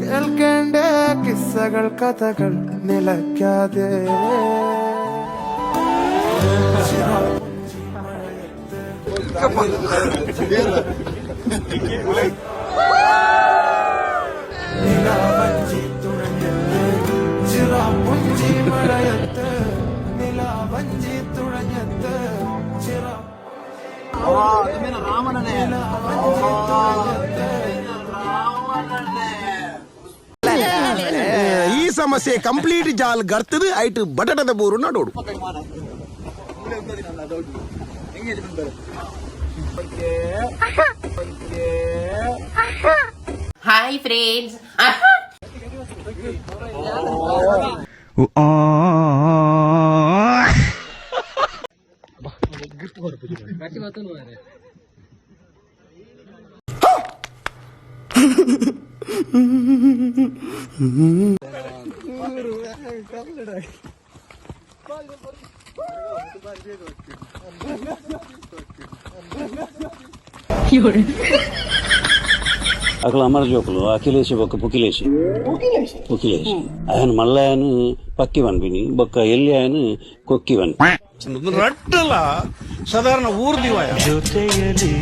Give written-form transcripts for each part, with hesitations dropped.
കേൾക്കേണ്ട കിസ്സകൾ കഥകൾ നിലയ്ക്കാതെ നിലാവഞ്ചി തുഴഞ്ഞത്ത് ചിറാപ്പുഞ്ചി മഴയത്ത് നിലാവഞ്ചി തുഴഞ്ഞത്ത് ಈ ಸಮಸ್ಯೆ ಕಂಪ್ಲೀಟ್ ಜಾಲ್ ಗರ್ತದು ಐಟ್ ಬಟಾಟದ ಬೋರು ನೋಡು. Hi friends. అక్కడ అమర జోకులు అఖిలేసి బొక్క పుకిలేసి ఆయన మళ్ళీ ఆయన పక్కి వనిపిని బొక్క ఎల్లి ఆయన కొక్కి వని ರಟ್ಟಲ್ಲ ಸಾಧಾರಣ ಊರ್ ದಿವಾಯ ಜೊತೆಯಲಿ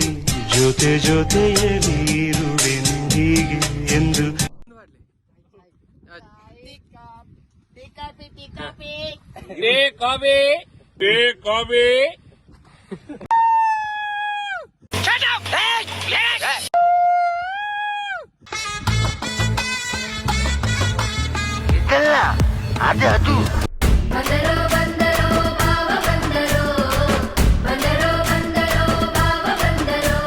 ಜೊತೆಯಲಿ ಇರುವೆನು ಹೀಗೆ ಎಂದು ಬಂದರೋ ಬಂದರೋ ಬಾವ ಬಂದರೋ ಬಂದರೋ ಬಂದರೋ ಬಾವ ಬಂದರೋ.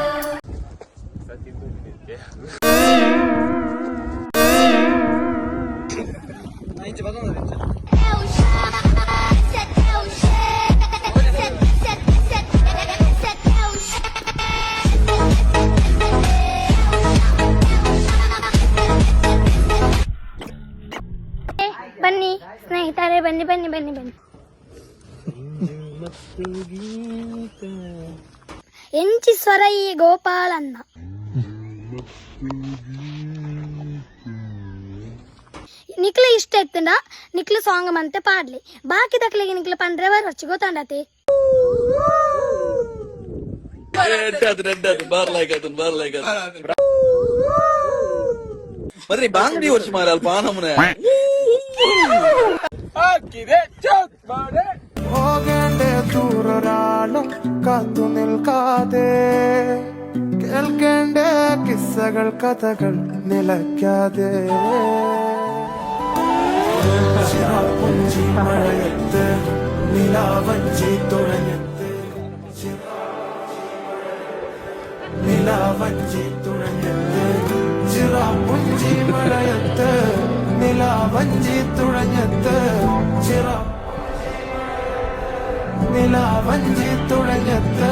ಬನ್ನಿ ಸ್ನೇಹಿತರೆ, ಬನ್ನಿ ಬನ್ನಿ ಬನ್ನಿ ಬನ್ನಿ. ಎಂಚಿ ಸ್ವರ ಈ ಗೋಪಾಲನ್ನ ನಿಕ್ಲೆ ಇಷ್ಟ ಎತ್ತಂಡ ನಿಕ್ಲು ಸಾಂಗ್ ಮಂತೆ ಪಾಡ್ಲಿ ಬಾಕಿ ದಕ್ಲಿಗೆ ನಿಕ್ಲು ಪಂಡ್ರೆ ವರ್ಷ ಗೊತ್ತಾಂಡತಿ. మరి బాంగడి వచ్చి మారాలి పానమునే ಹೋಗೇಂಡೆ ದೂರೊರಾಳು ಕಾತು ನಿಲ್ಕಾದೆ കേൾക്കേണ്ട കിസ്സകൾ കഥകൾ നിലയ്ക്കാതെ ചിറാപ്പുഞ്ചി മഴയത്ത് നിലാവഞ്ചി തുഴഞ്ഞത്ത് നിലാവഞ്ചി തുഴഞ്ഞത്ത് ചിറാപ്പുഞ്ചി മഴയത്ത് നിലാവഞ്ചി തുഴഞ്ഞത്ത് നിലാവഞ്ചി തുഴഞ്ഞത്ത്